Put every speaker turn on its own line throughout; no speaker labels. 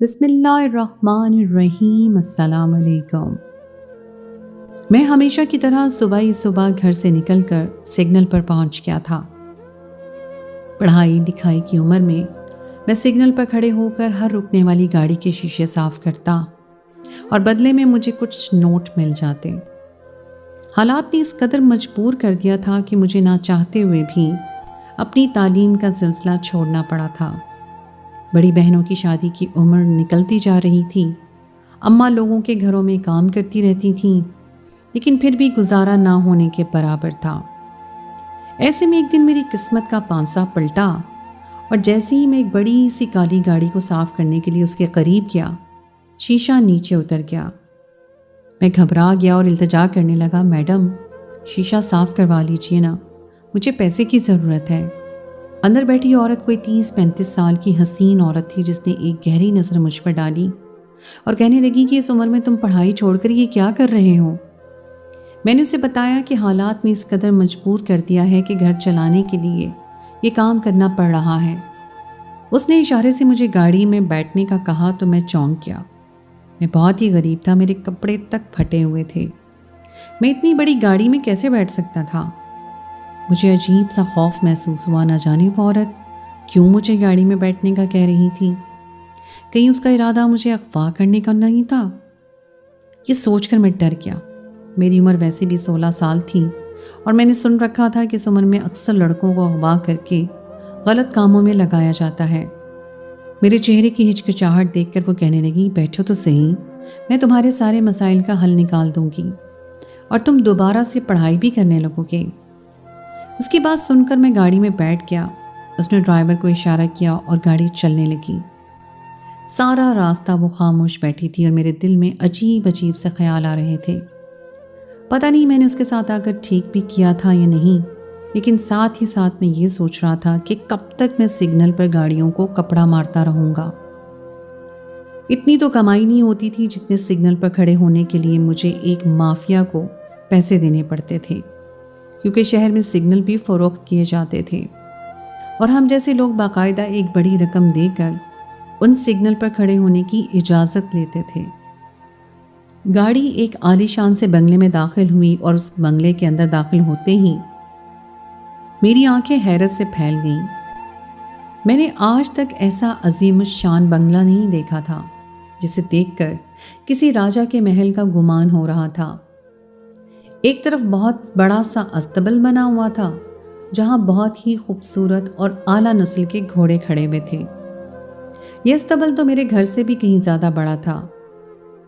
بسم اللہ الرحمن الرحیم۔ السلام علیکم۔ میں ہمیشہ کی طرح صبح گھر سے نکل کر سگنل پر پہنچ گیا تھا۔ پڑھائی لکھائی کی عمر میں سگنل پر کھڑے ہو کر ہر رکنے والی گاڑی کے شیشے صاف کرتا اور بدلے میں مجھے کچھ نوٹ مل جاتے۔ حالات نے اس قدر مجبور کر دیا تھا کہ مجھے نہ چاہتے ہوئے بھی اپنی تعلیم کا سلسلہ چھوڑنا پڑا تھا۔ بڑی بہنوں کی شادی کی عمر نکلتی جا رہی تھی، اماں لوگوں کے گھروں میں کام کرتی رہتی تھیں، لیکن پھر بھی گزارا نہ ہونے کے برابر تھا۔ ایسے میں ایک دن میری قسمت کا پانسا پلٹا اور جیسے ہی میں ایک بڑی سی کالی گاڑی کو صاف کرنے کے لیے اس کے قریب گیا، شیشہ نیچے اتر گیا۔ میں گھبرا گیا اور التجا کرنے لگا، میڈم شیشہ صاف کروا لیجیے نا، مجھے پیسے کی ضرورت ہے۔ اندر بیٹھی عورت کوئی 30-35 سال کی حسین عورت تھی، جس نے ایک گہری نظر مجھ پر ڈالی اور کہنے لگی کہ اس عمر میں تم پڑھائی چھوڑ کر یہ کیا کر رہے ہو؟ میں نے اسے بتایا کہ حالات نے اس قدر مجبور کر دیا ہے کہ گھر چلانے کے لیے یہ کام کرنا پڑ رہا ہے۔ اس نے اشارے سے مجھے گاڑی میں بیٹھنے کا کہا تو میں چونک گیا۔ میں بہت ہی غریب تھا، میرے کپڑے تک پھٹے ہوئے تھے، میں اتنی بڑی گاڑی میں کیسے بیٹھ سکتا تھا؟ مجھے عجیب سا خوف محسوس ہوا، نہ جانے وہ عورت کیوں مجھے گاڑی میں بیٹھنے کا کہہ رہی تھی؟ کہیں اس کا ارادہ مجھے اغوا کرنے کا نہیں تھا؟ یہ سوچ کر میں ڈر گیا۔ میری عمر ویسے بھی 16 سال تھی اور میں نے سن رکھا تھا کہ اس عمر میں اکثر لڑکوں کو اغوا کر کے غلط کاموں میں لگایا جاتا ہے۔ میرے چہرے کی ہچکچاہٹ دیکھ کر وہ کہنے لگی، بیٹھو تو صحیح، میں تمہارے سارے مسائل کا حل نکال دوں گی اور تم دوبارہ سے پڑھائی بھی کرنے لگو گے۔ اس کی بات سن کر میں گاڑی میں بیٹھ گیا۔ اس نے ڈرائیور کو اشارہ کیا اور گاڑی چلنے لگی۔ سارا راستہ وہ خاموش بیٹھی تھی اور میرے دل میں عجیب سے خیال آ رہے تھے۔ پتہ نہیں میں نے اس کے ساتھ آ کر ٹھیک بھی کیا تھا یا نہیں، لیکن ساتھ ہی ساتھ میں یہ سوچ رہا تھا کہ کب تک میں سگنل پر گاڑیوں کو کپڑا مارتا رہوں گا۔ اتنی تو کمائی نہیں ہوتی تھی جتنے سگنل پر کھڑے ہونے کے لیے مجھے ایک مافیا کو پیسے دینے پڑتے تھے، کیونکہ شہر میں سگنل بھی فروخت کیے جاتے تھے اور ہم جیسے لوگ باقاعدہ ایک بڑی رقم دے کر ان سگنل پر کھڑے ہونے کی اجازت لیتے تھے۔ گاڑی ایک عالی شان سے بنگلے میں داخل ہوئی اور اس بنگلے کے اندر داخل ہوتے ہی میری آنکھیں حیرت سے پھیل گئیں۔ میں نے آج تک ایسا عظیم الشان بنگلہ نہیں دیکھا تھا، جسے دیکھ کر کسی راجا کے محل کا گمان ہو رہا تھا۔ ایک طرف بہت بڑا سا استبل بنا ہوا تھا، جہاں بہت ہی خوبصورت اور اعلیٰ نسل کے گھوڑے کھڑے ہوئے تھے۔ یہ استبل تو میرے گھر سے بھی کہیں زیادہ بڑا تھا۔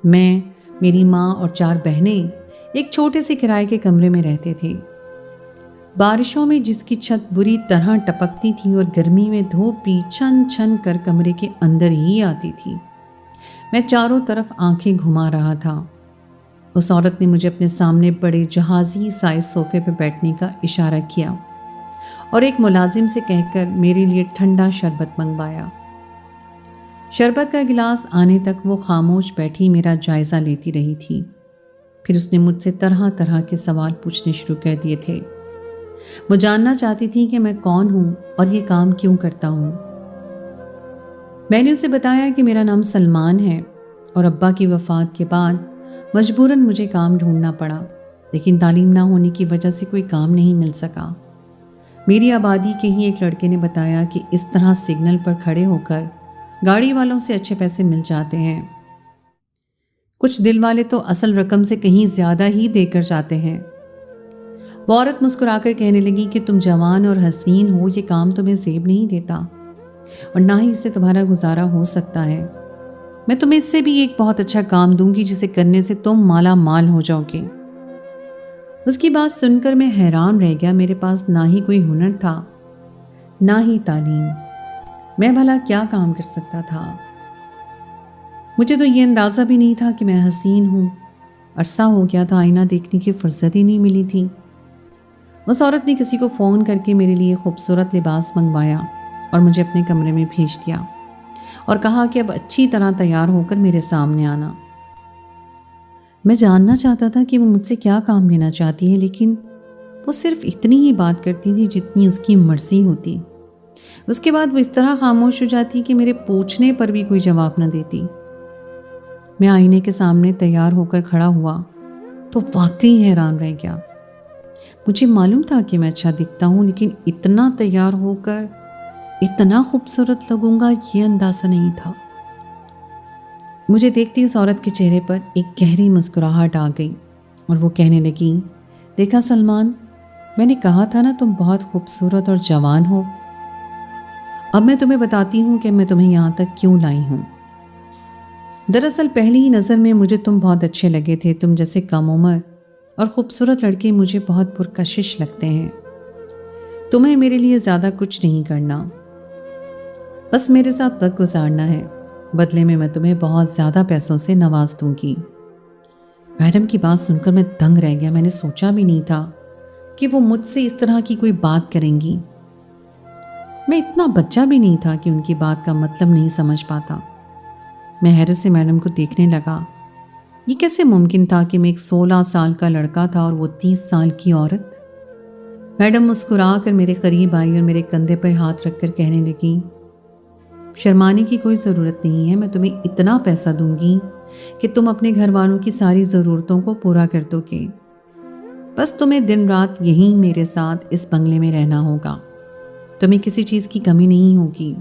میں، میری ماں اور 4 بہنیں ایک چھوٹے سے کرائے کے کمرے میں رہتے تھے۔ بارشوں میں جس کی چھت بری طرح ٹپکتی تھی اور گرمی میں دھوپ بھی چھن چھن کر کمرے کے اندر ہی آتی تھی، میں چاروں طرف آنکھیں گھما رہا تھا۔ اس عورت نے مجھے اپنے سامنے بڑے جہازی سائز صوفے پہ بیٹھنے کا اشارہ کیا اور ایک ملازم سے کہہ کر میرے لیے ٹھنڈا شربت منگوایا۔ شربت کا گلاس آنے تک وہ خاموش بیٹھی میرا جائزہ لیتی رہی تھی۔ پھر اس نے مجھ سے طرح طرح کے سوال پوچھنے شروع کر دیے تھے۔ وہ جاننا چاہتی تھی کہ میں کون ہوں اور یہ کام کیوں کرتا ہوں۔ میں نے اسے بتایا کہ میرا نام سلمان ہے اور ابا کی وفات کے بعد مجبوراً مجھے کام ڈھونڈنا پڑا، لیکن تعلیم نہ ہونے کی وجہ سے کوئی کام نہیں مل سکا۔ میری آبادی کے ہی ایک لڑکے نے بتایا کہ اس طرح سگنل پر کھڑے ہو کر گاڑی والوں سے اچھے پیسے مل جاتے ہیں۔ کچھ دل والے تو اصل رقم سے کہیں زیادہ ہی دے کر جاتے ہیں۔ وہ عورت مسکرا کر کہنے لگی کہ تم جوان اور حسین ہو، یہ کام تمہیں زیب نہیں دیتا اور نہ ہی اس سے تمہارا گزارا ہو سکتا ہے۔ میں تمہیں اس سے بھی ایک بہت اچھا کام دوں گی جسے کرنے سے تم مالا مال ہو جاؤ گے۔ اس کی بات سن کر میں حیران رہ گیا۔ میرے پاس نہ ہی کوئی ہنر تھا، نہ ہی تعلیم، میں بھلا کیا کام کر سکتا تھا؟ مجھے تو یہ اندازہ بھی نہیں تھا کہ میں حسین ہوں۔ عرصہ ہو گیا تھا، آئینہ دیکھنے کی فرصت ہی نہیں ملی تھی۔ اس عورت نے کسی کو فون کر کے میرے لیے خوبصورت لباس منگوایا اور مجھے اپنے کمرے میں بھیج دیا اور کہا کہ اب اچھی طرح تیار ہو کر میرے سامنے آنا۔ میں جاننا چاہتا تھا کہ وہ مجھ سے کیا کام لینا چاہتی ہے، لیکن وہ صرف اتنی ہی بات کرتی تھی جتنی اس کی مرضی ہوتی۔ اس کے بعد وہ اس طرح خاموش ہو جاتی کہ میرے پوچھنے پر بھی کوئی جواب نہ دیتی۔ میں آئینے کے سامنے تیار ہو کر کھڑا ہوا تو واقعی حیران رہ گیا۔ مجھے معلوم تھا کہ میں اچھا دکھتا ہوں، لیکن اتنا تیار ہو کر اتنا خوبصورت لگوں گا یہ اندازہ نہیں تھا۔ مجھے دیکھتی اس عورت کے چہرے پر ایک گہری مسکراہٹ آ گئی اور وہ کہنے لگی، دیکھا سلمان، میں نے کہا تھا نا تم بہت خوبصورت اور جوان ہو۔ اب میں تمہیں بتاتی ہوں کہ میں تمہیں یہاں تک کیوں لائی ہوں۔ دراصل پہلی ہی نظر میں مجھے تم بہت اچھے لگے تھے۔ تم جیسے کم عمر اور خوبصورت لڑکے مجھے بہت پرکشش لگتے ہیں۔ تمہیں میرے لیے زیادہ کچھ نہیں کرنا، بس میرے ساتھ وقت گزارنا ہے۔ بدلے میں تمہیں بہت زیادہ پیسوں سے نواز دوں گی۔ میڈم کی بات سن کر میں دنگ رہ گیا۔ میں نے سوچا بھی نہیں تھا کہ وہ مجھ سے اس طرح کی کوئی بات کریں گی۔ میں اتنا بچہ بھی نہیں تھا کہ ان کی بات کا مطلب نہیں سمجھ پاتا۔ میں حیرت سے میڈم کو دیکھنے لگا۔ یہ کیسے ممکن تھا کہ میں ایک 16 سال کا لڑکا تھا اور وہ 30 سال کی عورت؟ میڈم مسکرا کر میرے قریب آئی اور میرے کندھے پر ہاتھ رکھ کر کہنے لگی، شرمانے کی کوئی ضرورت نہیں ہے۔ میں تمہیں اتنا پیسہ دوں گی کہ تم اپنے گھر والوں کی ساری ضرورتوں کو پورا کر دو گے۔ بس تمہیں دن رات یہیں میرے ساتھ اس بنگلے میں رہنا ہوگا۔ تمہیں کسی چیز کی کمی نہیں ہوگی۔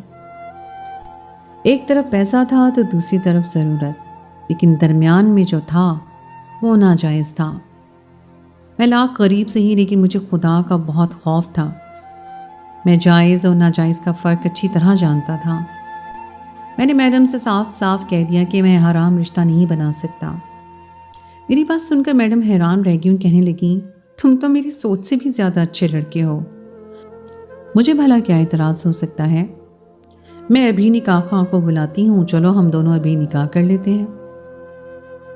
ایک طرف پیسہ تھا تو دوسری طرف ضرورت، لیکن درمیان میں جو تھا وہ ناجائز تھا۔ میں لاکھ قریب سے ہی، لیکن مجھے خدا کا بہت خوف تھا۔ میں جائز اور ناجائز کا فرق اچھی طرح جانتا تھا۔ میں نے میڈم سے صاف صاف کہہ دیا کہ میں حرام رشتہ نہیں بنا سکتا۔ میری بات سن کر میڈم حیران رہ گئی اور کہنے لگی، تم تو میری سوچ سے بھی زیادہ اچھے لڑکے ہو۔ مجھے بھلا کیا اعتراض ہو سکتا ہے؟ میں ابھی نکاح خواہ کو بلاتی ہوں، چلو ہم دونوں ابھی نکاح کر لیتے ہیں۔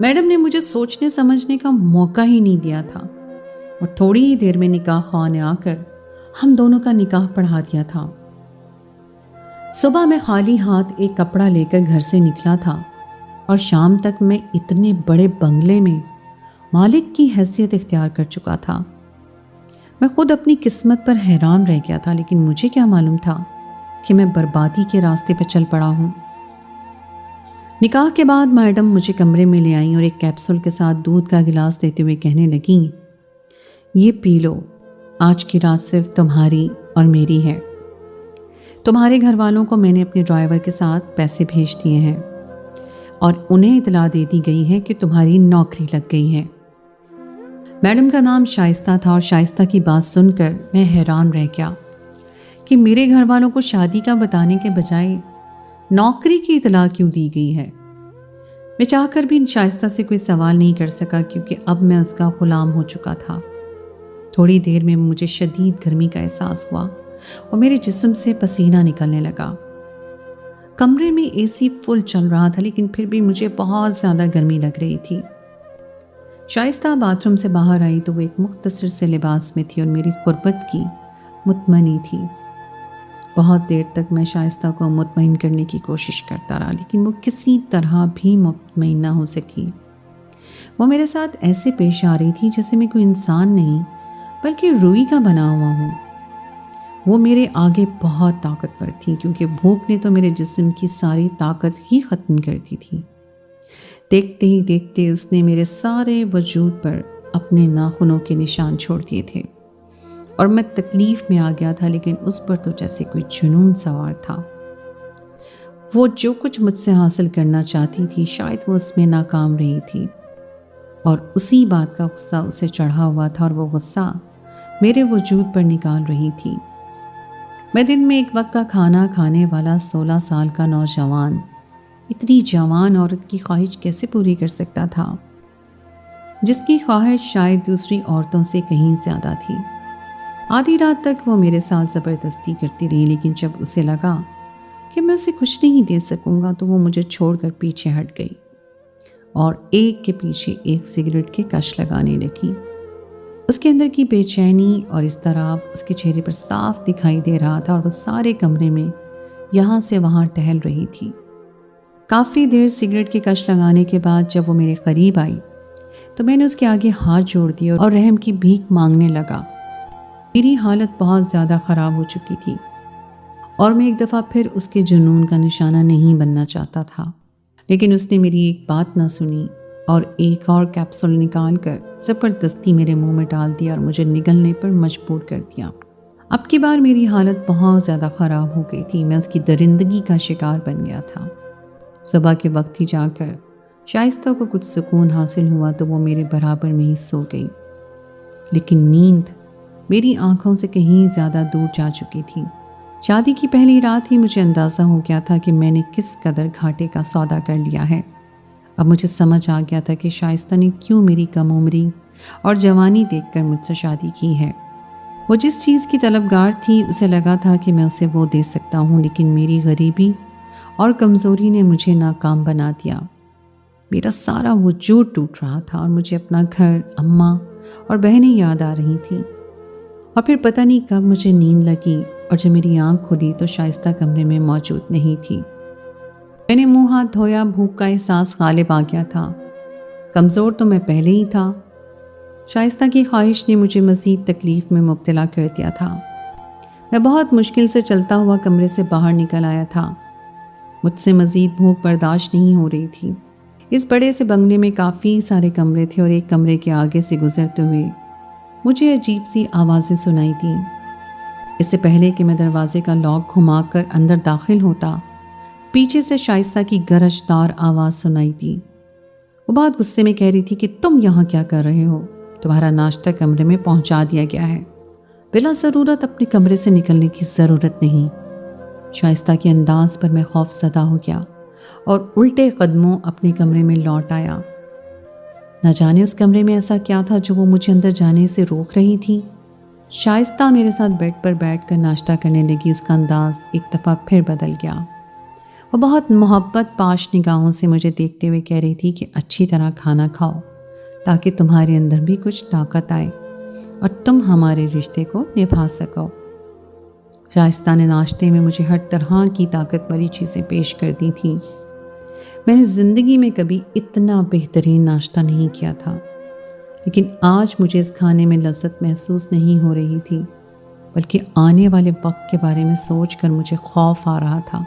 میڈم نے مجھے سوچنے سمجھنے کا موقع ہی نہیں دیا تھا اور تھوڑی ہی دیر میں نکاح خواہ نے آ کر ہم دونوں کا نکاح پڑھا دیا تھا۔ صبح میں خالی ہاتھ ایک کپڑا لے کر گھر سے نکلا تھا اور شام تک میں اتنے بڑے بنگلے میں مالک کی حیثیت اختیار کر چکا تھا۔ میں خود اپنی قسمت پر حیران رہ گیا تھا، لیکن مجھے کیا معلوم تھا کہ میں بربادی کے راستے پر چل پڑا ہوں۔ نکاح کے بعد میڈم مجھے کمرے میں لے آئیں اور ایک کیپسول کے ساتھ دودھ کا گلاس دیتے ہوئے کہنے لگیں، یہ پی لو، آج کی رات صرف تمہاری اور میری ہے۔ تمہارے گھر والوں کو میں نے اپنے ڈرائیور کے ساتھ پیسے بھیج دیے ہیں اور انہیں اطلاع دے دی گئی ہے کہ تمہاری نوکری لگ گئی ہے۔ میڈم کا نام شائستہ تھا اور شائستہ کی بات سن کر میں حیران رہ گیا کہ میرے گھر والوں کو شادی کا بتانے کے بجائے نوکری کی اطلاع کیوں دی گئی ہے۔ میں چاہ کر بھی شائستہ سے کوئی سوال نہیں کر سکا کیونکہ اب میں اس کا غلام ہو چکا تھا۔ تھوڑی دیر میں مجھے شدید گرمی کا احساس ہوا اور میرے جسم سے پسینہ نکلنے لگا۔ کمرے میں اے سی فل چل رہا تھا، لیکن پھر بھی مجھے بہت زیادہ گرمی لگ رہی تھی۔ شائستہ باتھ روم سے باہر آئی تو وہ ایک مختصر سے لباس میں تھی اور میری قربت کی مطمئنی تھی۔ بہت دیر تک میں شائستہ کو مطمئن کرنے کی کوشش کرتا رہا، لیکن وہ کسی طرح بھی مطمئن نہ ہو سکی۔ وہ میرے ساتھ ایسے پیش آ رہی تھی جیسے میں کوئی انسان نہیں بلکہ روئی کا بنا ہوا ہوں۔ وہ میرے آگے بہت طاقتور تھی کیونکہ بھوک نے تو میرے جسم کی ساری طاقت ہی ختم کر دی تھی۔ دیکھتے ہی دیکھتے اس نے میرے سارے وجود پر اپنے ناخنوں کے نشان چھوڑ دیے تھے اور میں تکلیف میں آ گیا تھا، لیکن اس پر تو جیسے کوئی جنون سوار تھا۔ وہ جو کچھ مجھ سے حاصل کرنا چاہتی تھی شاید وہ اس میں ناکام رہی تھی، اور اسی بات کا غصہ اسے چڑھا ہوا تھا اور وہ غصہ میرے وجود پر نکال رہی تھی۔ میں دن میں ایک وقت کا کھانا کھانے والا 16 سال کا نوجوان اتنی جوان عورت کی خواہش کیسے پوری کر سکتا تھا، جس کی خواہش شاید دوسری عورتوں سے کہیں زیادہ تھی۔ آدھی رات تک وہ میرے ساتھ زبردستی کرتی رہی، لیکن جب اسے لگا کہ میں اسے کچھ نہیں دے سکوں گا تو وہ مجھے چھوڑ کر پیچھے ہٹ گئی اور ایک کے پیچھے ایک سگریٹ کے کش لگانے لگی۔ اس کے اندر کی بے چینی اور اضطراب اس کے چہرے پر صاف دکھائی دے رہا تھا، اور وہ سارے کمرے میں یہاں سے وہاں ٹہل رہی تھی۔ کافی دیر سگریٹ کے کش لگانے کے بعد جب وہ میرے قریب آئی تو میں نے اس کے آگے ہاتھ جوڑ دیا اور رحم کی بھیک مانگنے لگا۔ میری حالت بہت زیادہ خراب ہو چکی تھی اور میں ایک دفعہ پھر اس کے جنون کا نشانہ نہیں بننا چاہتا تھا، لیکن اس نے میری ایک بات نہ سنی اور ایک اور کیپسول نکال کر زبردستی میرے منہ میں ڈال دیا اور مجھے نگلنے پر مجبور کر دیا۔ اب کی بار میری حالت بہت زیادہ خراب ہو گئی تھی، میں اس کی درندگی کا شکار بن گیا تھا۔ صبح کے وقت ہی جا کر شائستہ کو کچھ سکون حاصل ہوا تو وہ میرے برابر میں ہی سو گئی، لیکن نیند میری آنکھوں سے کہیں زیادہ دور جا چکی تھی۔ شادی کی پہلی رات ہی مجھے اندازہ ہو گیا تھا کہ میں نے کس قدر گھاٹے کا سودا کر لیا ہے۔ اب مجھے سمجھ آ گیا تھا کہ شائستہ نے کیوں میری کم عمری اور جوانی دیکھ کر مجھ سے شادی کی ہے۔ وہ جس چیز کی طلبگار تھی اسے لگا تھا کہ میں اسے وہ دے سکتا ہوں، لیکن میری غریبی اور کمزوری نے مجھے ناکام بنا دیا۔ میرا سارا وجود ٹوٹ رہا تھا اور مجھے اپنا گھر، اماں اور بہنیں یاد آ رہی تھیں۔ اور پھر پتہ نہیں کب مجھے نیند لگی اور جب میری آنکھ کھلی تو شائستہ کمرے میں موجود نہیں تھی۔ میں نے منہ ہاتھ دھویا، بھوک کا احساس غالب آ گیا تھا۔ کمزور تو میں پہلے ہی تھا۔ شائستہ کی خواہش نے مجھے مزید تکلیف میں مبتلا کر دیا تھا۔ میں بہت مشکل سے چلتا ہوا کمرے سے باہر نکل آیا تھا۔ مجھ سے مزید بھوک برداشت نہیں ہو رہی تھی۔ اس بڑے سے بنگلے میں کافی سارے کمرے تھے اور ایک کمرے کے آگے سے گزرتے ہوئے مجھے عجیب سی آوازیں سنائی دیں۔ اس سے پہلے کہ میں دروازے کا لاک گھما کر اندر داخل ہوتا، پیچھے سے شائستہ کی گرجدار آواز سنائی دی۔ وہ بہت غصے میں کہہ رہی تھی کہ تم یہاں کیا کر رہے ہو؟ تمہارا ناشتہ کمرے میں پہنچا دیا گیا ہے، بلا ضرورت اپنے کمرے سے نکلنے کی ضرورت نہیں۔ شائستہ کے انداز پر میں خوف زدہ ہو گیا اور الٹے قدموں اپنے کمرے میں لوٹ آیا۔ نہ جانے اس کمرے میں ایسا کیا تھا جو وہ مجھے اندر جانے سے روک رہی تھی۔ شائستہ میرے ساتھ بیڈ پر بیٹھ کر ناشتہ کرنے لگی۔ اس کا انداز ایک دفعہ پھر بدل گیا۔ وہ بہت محبت پاش نگاہوں سے مجھے دیکھتے ہوئے کہہ رہی تھی کہ اچھی طرح کھانا کھاؤ تاکہ تمہارے اندر بھی کچھ طاقت آئے اور تم ہمارے رشتے کو نبھا سکو۔ شائستہ نے ناشتے میں مجھے ہر طرح کی طاقت والی چیزیں پیش کر دی تھیں۔ میں نے زندگی میں کبھی اتنا بہترین ناشتہ نہیں کیا تھا، لیکن آج مجھے اس کھانے میں لذت محسوس نہیں ہو رہی تھی، بلکہ آنے والے وقت کے بارے میں سوچ کر مجھے خوف آ رہا تھا۔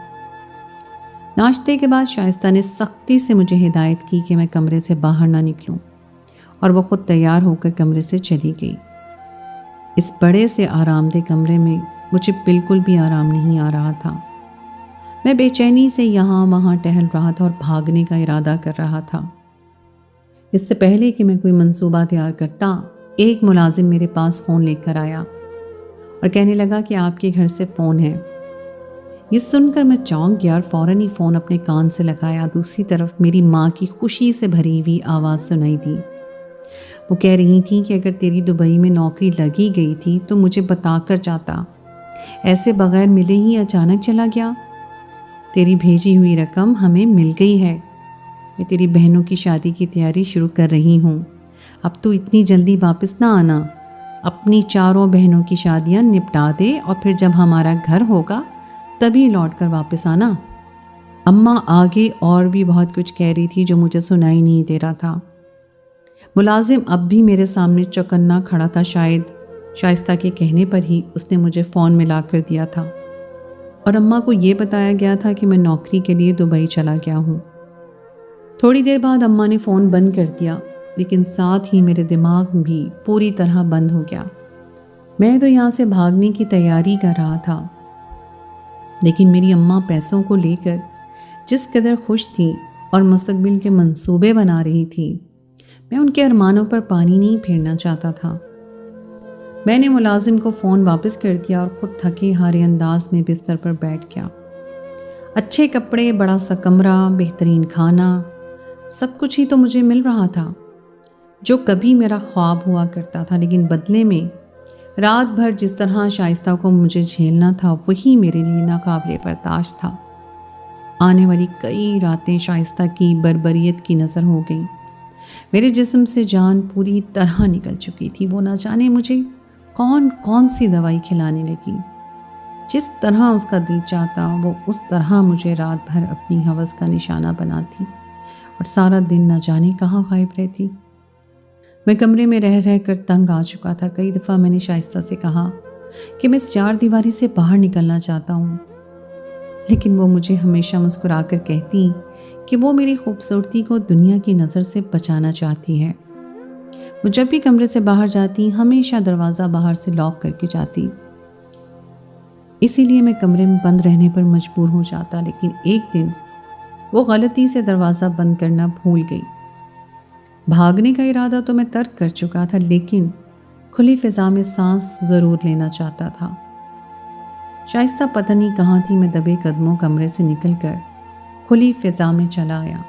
ناشتے کے بعد شائستہ نے سختی سے مجھے ہدایت کی کہ میں کمرے سے باہر نہ نکلوں، اور وہ خود تیار ہو کر کمرے سے چلی گئی۔ اس بڑے سے آرام دہ کمرے میں مجھے بالکل بھی آرام نہیں آ رہا تھا۔ میں بے چینی سے یہاں وہاں ٹہل رہا تھا اور بھاگنے کا ارادہ کر رہا تھا۔ اس سے پہلے کہ میں کوئی منصوبہ تیار کرتا، ایک ملازم میرے پاس فون لے کر آیا اور کہنے لگا کہ آپ کے گھر سے فون ہے۔ یہ سن کر میں چونک گیا اور فوراً ہی فون اپنے کان سے لگایا۔ دوسری طرف میری ماں کی خوشی سے بھری ہوئی آواز سنائی دی۔ وہ کہہ رہی تھیں کہ اگر تیری دبئی میں نوکری لگی گئی تھی تو مجھے بتا کر جاتا، ایسے بغیر ملے ہی اچانک چلا گیا۔ تیری بھیجی ہوئی رقم ہمیں مل گئی ہے۔ میں تیری بہنوں کی شادی کی تیاری شروع کر رہی ہوں۔ اب تو اتنی جلدی واپس نہ آنا، اپنی چاروں بہنوں کی شادیاں نپٹا دے اور پھر جب ہمارا گھر ہوگا تبھی لوٹ کر واپس آنا۔ اماں آگے اور بھی بہت کچھ کہہ رہی تھی جو مجھے سنائی نہیں دے رہا تھا۔ ملازم اب بھی میرے سامنے چوکنا کھڑا تھا۔ شاید شائستہ کے کہنے پر ہی اس نے مجھے فون ملا کر دیا تھا اور اماں کو یہ بتایا گیا تھا کہ میں نوکری کے لیے دبئی چلا گیا ہوں۔ تھوڑی دیر بعد اماں نے فون بند کر دیا، لیکن ساتھ ہی میرے دماغ بھی پوری طرح بند ہو گیا۔ میں تو یہاں سے بھاگنے کی تیاری کر رہا تھا، لیکن میری اماں پیسوں کو لے کر جس قدر خوش تھیں اور مستقبل کے منصوبے بنا رہی تھی، میں ان کے ارمانوں پر پانی نہیں پھیرنا چاہتا تھا۔ میں نے ملازم کو فون واپس کر دیا اور خود تھکے ہارے انداز میں بستر پر بیٹھ گیا۔ اچھے کپڑے، بڑا سا کمرہ، بہترین کھانا، سب کچھ ہی تو مجھے مل رہا تھا جو کبھی میرا خواب ہوا کرتا تھا، لیکن بدلے میں رات بھر جس طرح شائستہ کو مجھے جھیلنا تھا وہی میرے لیے ناقابل برداشت تھا۔ آنے والی کئی راتیں شائستہ کی بربریت کی نظر ہو گئیں۔ میرے جسم سے جان پوری طرح نکل چکی تھی۔ وہ نہ جانے مجھے کون کون سی دوائی کھلانے لگی۔ جس طرح اس کا دل چاہتا وہ اس طرح مجھے رات بھر اپنی ہوس کا نشانہ بناتی اور سارا دن نہ جانے کہاں غائب رہتی۔ میں کمرے میں رہ رہ کر تنگ آ چکا تھا۔ کئی دفعہ میں نے شائستہ سے کہا کہ میں اس چار دیواری سے باہر نکلنا چاہتا ہوں، لیکن وہ مجھے ہمیشہ مسکرا کر کہتی کہ وہ میری خوبصورتی کو دنیا کی نظر سے بچانا چاہتی ہے۔ وہ جب بھی کمرے سے باہر جاتی ہمیشہ دروازہ باہر سے لاک کر کے جاتی، اسی لیے میں کمرے میں بند رہنے پر مجبور ہو جاتا۔ لیکن ایک دن وہ غلطی سے دروازہ بند کرنا بھول گئی۔ بھاگنے کا ارادہ تو میں ترک کر چکا تھا، لیکن کھلی فضا میں سانس ضرور لینا چاہتا تھا۔ شائستہ پتہ نہیں کہاں تھی، میں دبے قدموں کمرے سے نکل کر کھلی فضا میں چلا آیا۔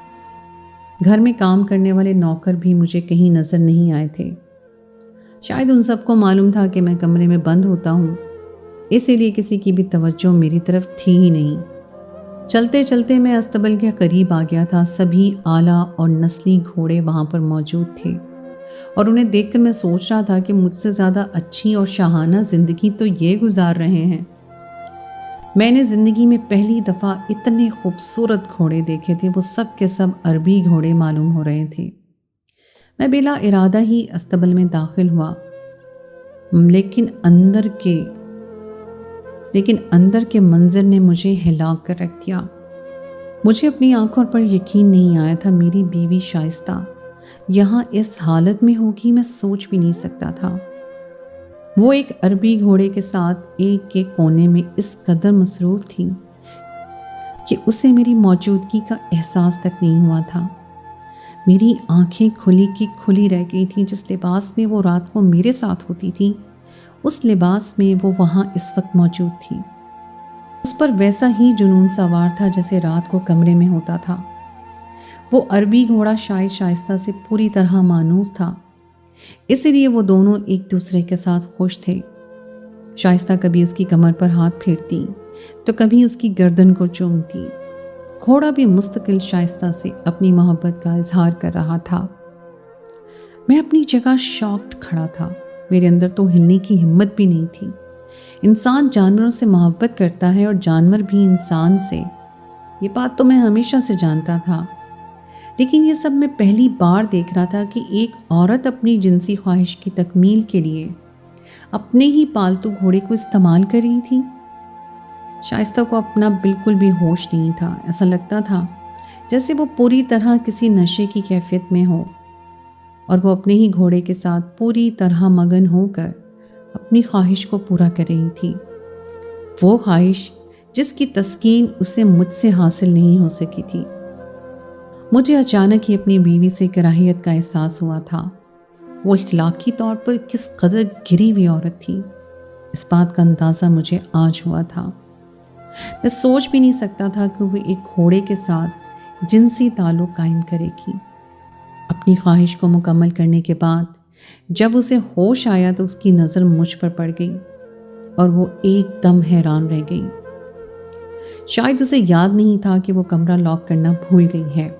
گھر میں کام کرنے والے نوکر بھی مجھے کہیں نظر نہیں آئے تھے۔ شاید ان سب کو معلوم تھا کہ میں کمرے میں بند ہوتا ہوں، اسی لیے کسی کی بھی توجہ میری طرف تھی ہی نہیں۔ چلتے چلتے میں استبل کے قریب آ گیا تھا۔ سبھی اعلیٰ اور نسلی گھوڑے وہاں پر موجود تھے اور انہیں دیکھ کر میں سوچ رہا تھا کہ مجھ سے زیادہ اچھی اور شاہانہ زندگی تو یہ گزار رہے ہیں۔ میں نے زندگی میں پہلی دفعہ اتنے خوبصورت گھوڑے دیکھے تھے، وہ سب کے سب عربی گھوڑے معلوم ہو رہے تھے۔ میں بلا ارادہ ہی استبل میں داخل ہوا، لیکن اندر کے منظر نے مجھے ہلا کر رکھ دیا۔ مجھے اپنی آنکھوں پر یقین نہیں آیا تھا۔ میری بیوی شائستہ یہاں اس حالت میں ہوگی، میں سوچ بھی نہیں سکتا تھا۔ وہ ایک عربی گھوڑے کے ساتھ ایک کے کونے میں اس قدر مصروف تھی کہ اسے میری موجودگی کا احساس تک نہیں ہوا تھا۔ میری آنکھیں کھلی کی کھلی رہ گئی تھیں۔ جس لباس میں وہ رات کو میرے ساتھ ہوتی تھی، اس لباس میں وہ وہاں اس وقت موجود تھی۔ اس پر ویسا ہی جنون سوار تھا جیسے رات کو کمرے میں ہوتا تھا۔ وہ عربی گھوڑا شاید شائستہ سے پوری طرح مانوس تھا، اسی لیے وہ دونوں ایک دوسرے کے ساتھ خوش تھے۔ شائستہ کبھی اس کی کمر پر ہاتھ پھیرتی تو کبھی اس کی گردن کو چومتی۔ گھوڑا بھی مستقل شائستہ سے اپنی محبت کا اظہار کر رہا تھا۔ میں اپنی جگہ شاکڈ کھڑا تھا، میرے اندر تو ہلنے کی ہمت بھی نہیں تھی۔ انسان جانوروں سے محبت کرتا ہے اور جانور بھی انسان سے، یہ بات تو میں ہمیشہ سے جانتا تھا، لیکن یہ سب میں پہلی بار دیکھ رہا تھا کہ ایک عورت اپنی جنسی خواہش کی تکمیل کے لیے اپنے ہی پالتو گھوڑے کو استعمال کر رہی تھی۔ شائستہ کو اپنا بالکل بھی ہوش نہیں تھا۔ ایسا لگتا تھا جیسے وہ پوری طرح کسی نشے کی کیفیت میں ہو اور وہ اپنے ہی گھوڑے کے ساتھ پوری طرح مگن ہو کر اپنی خواہش کو پورا کر رہی تھی، وہ خواہش جس کی تسکین اسے مجھ سے حاصل نہیں ہو سکی تھی۔ مجھے اچانک ہی اپنی بیوی سے کراہیت کا احساس ہوا تھا۔ وہ اخلاقی طور پر کس قدر گری ہوئی عورت تھی، اس بات کا اندازہ مجھے آج ہوا تھا۔ میں سوچ بھی نہیں سکتا تھا کہ وہ ایک گھوڑے کے ساتھ جنسی تعلق قائم کرے گی۔ اپنی خواہش کو مکمل کرنے کے بعد جب اسے ہوش آیا تو اس کی نظر مجھ پر پڑ گئی اور وہ ایک دم حیران رہ گئی۔ شاید اسے یاد نہیں تھا کہ وہ کمرہ لاک کرنا بھول گئی ہے۔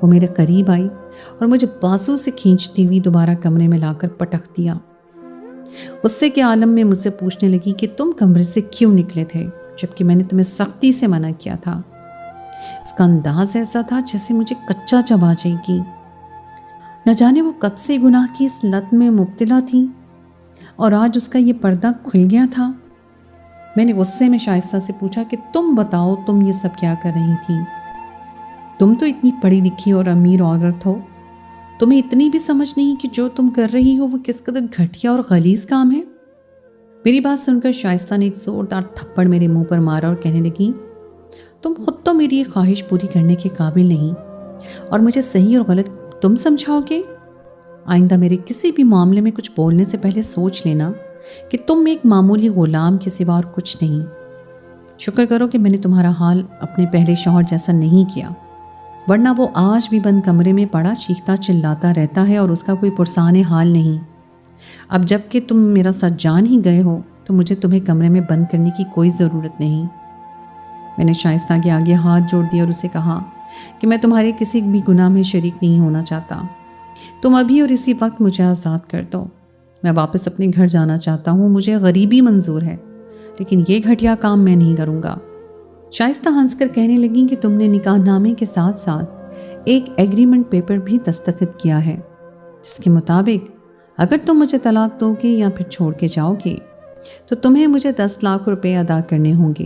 وہ میرے قریب آئی اور مجھے بازو سے کھینچتی ہوئی دوبارہ کمرے میں لا کر پٹک دیا۔ غصے کے عالم میں مجھ سے پوچھنے لگی کہ تم کمرے سے کیوں نکلے تھے جبکہ میں نے تمہیں سختی سے منع کیا تھا۔ اس کا انداز ایسا تھا جیسے مجھے کچا چبا جائے گی۔ نہ جانے وہ کب سے گناہ کی اس لت میں مبتلا تھی اور آج اس کا یہ پردہ کھل گیا تھا۔ میں نے غصے میں شائستہ سے پوچھا کہ تم بتاؤ، تم یہ سب کیا کر رہی تھی؟ تم تو اتنی پڑھی لکھی اور امیر عورت ہو، تمہیں اتنی بھی سمجھ نہیں کہ جو تم کر رہی ہو وہ کس قدر گھٹیا اور غلیظ کام ہے؟ میری بات سن کر شائستہ نے ایک زوردار تھپڑ میرے منہ پر مارا اور کہنے لگی، تم خود تو میری یہ خواہش پوری کرنے کے قابل نہیں اور مجھے صحیح اور غلط تم سمجھاؤ گے؟ آئندہ میرے کسی بھی معاملے میں کچھ بولنے سے پہلے سوچ لینا کہ تم ایک معمولی غلام کے سوا اور کچھ نہیں۔ شکر کرو کہ میں نے تمہارا حال اپنے پہلے شوہر جیسا نہیں کیا، ورنہ وہ آج بھی بند کمرے میں پڑا چیختا چلاتا رہتا ہے اور اس کا کوئی پرسان حال نہیں۔ اب جب کہ تم میرا سچ جان ہی گئے ہو تو مجھے تمہیں کمرے میں بند کرنے کی کوئی ضرورت نہیں۔ میں نے شائستہ کے آگے ہاتھ جوڑ دیا اور اسے کہا کہ میں تمہارے کسی بھی گناہ میں شریک نہیں ہونا چاہتا۔ تم ابھی اور اسی وقت مجھے آزاد کر دو۔ میں واپس اپنے گھر جانا چاہتا ہوں، مجھے غریبی منظور ہے، لیکن یہ گھٹیا کام میں نہیں کروں گا۔ شائستہ ہنس کر کہنے لگی کہ تم نے نکاح نامے کے ساتھ ساتھ ایک ایگریمنٹ پیپر بھی دستخط کیا ہے، جس کے مطابق اگر تم مجھے طلاق دو گے یا پھر چھوڑ کے جاؤ گے تو تمہیں مجھے 10 لاکھ روپے ادا کرنے ہوں گے۔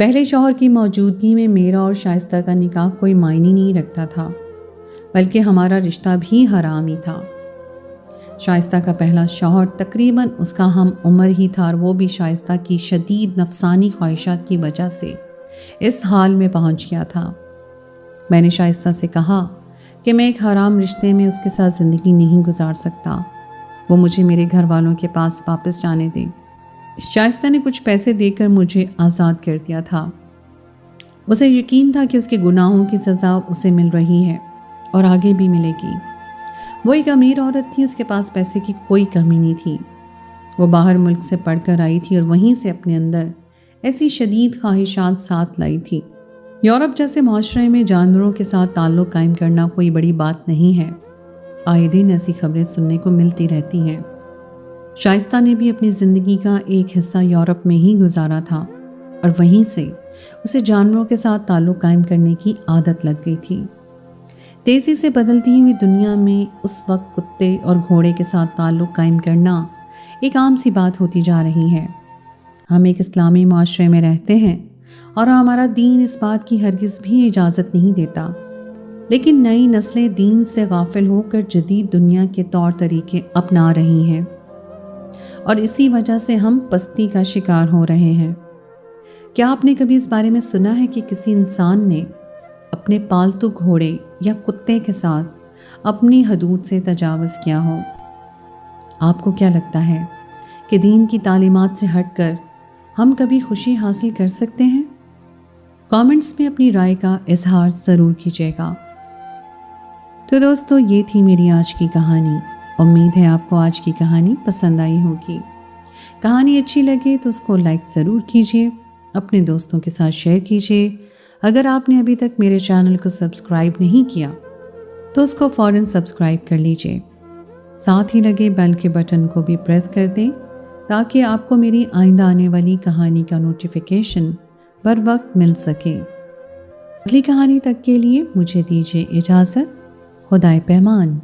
پہلے شوہر کی موجودگی میں میرا اور شائستہ کا نکاح کوئی معنی نہیں رکھتا تھا، بلکہ ہمارا رشتہ بھی حرام ہی تھا۔ شائستہ کا پہلا شوہر تقریباً اس کا ہم عمر ہی تھا، اور وہ بھی شائستہ کی شدید نفسانی خواہشات کی وجہ سے اس حال میں پہنچ گیا تھا۔ میں نے شائستہ سے کہا کہ میں ایک حرام رشتے میں اس کے ساتھ زندگی نہیں گزار سکتا، وہ مجھے میرے گھر والوں کے پاس واپس جانے دے۔ شائستہ نے کچھ پیسے دے کر مجھے آزاد کر دیا تھا۔ اسے یقین تھا کہ اس کے گناہوں کی سزا اسے مل رہی ہے اور آگے بھی ملے گی۔ وہ ایک امیر عورت تھی، اس کے پاس پیسے کی کوئی کمی نہیں تھی۔ وہ باہر ملک سے پڑھ کر آئی تھی اور وہیں سے اپنے اندر ایسی شدید خواہشات ساتھ لائی تھی۔ یورپ جیسے معاشرے میں جانوروں کے ساتھ تعلق قائم کرنا کوئی بڑی بات نہیں ہے، آئے دن ایسی خبریں سننے کو ملتی رہتی ہیں۔ شائستہ نے بھی اپنی زندگی کا ایک حصہ یورپ میں ہی گزارا تھا، اور وہیں سے اسے جانوروں کے ساتھ تعلق قائم کرنے کی عادت لگ گئی تھی۔ تیزی سے بدلتی ہوئی دنیا میں اس وقت کتے اور گھوڑے کے ساتھ تعلق قائم کرنا ایک عام سی بات ہوتی جا رہی ہے۔ ہم ایک اسلامی معاشرے میں رہتے ہیں اور ہمارا دین اس بات کی ہرگز بھی اجازت نہیں دیتا، لیکن نئی نسلیں دین سے غافل ہو کر جدید دنیا کے طور طریقے اپنا رہی ہیں، اور اسی وجہ سے ہم پستی کا شکار ہو رہے ہیں۔ کیا آپ نے کبھی اس بارے میں سنا ہے کہ کسی انسان نے اپنے پالتو گھوڑے یا کتے کے ساتھ اپنی حدود سے تجاوز کیا ہو؟ آپ کو کیا لگتا ہے کہ دین کی تعلیمات سے ہٹ کر ہم کبھی خوشی حاصل کر سکتے ہیں؟ کامنٹس میں اپنی رائے کا اظہار ضرور کیجیے گا۔ تو دوستو، یہ تھی میری آج کی کہانی۔ امید ہے آپ کو آج کی کہانی پسند آئی ہوگی۔ کہانی اچھی لگے تو اس کو لائک ضرور کیجیے، اپنے دوستوں کے ساتھ شیئر کیجیے۔ اگر آپ نے ابھی تک میرے چینل کو سبسکرائب نہیں کیا تو اس کو فوراً سبسکرائب کر لیجیے، ساتھ ہی لگے بیل کے بٹن کو بھی پریس کر دیں تاکہ آپ کو میری آئندہ آنے والی کہانی کا نوٹیفیکیشن بر وقت مل سکے۔ اگلی کہانی تک کے لیے مجھے دیجیے اجازت۔ خدائے پیمان۔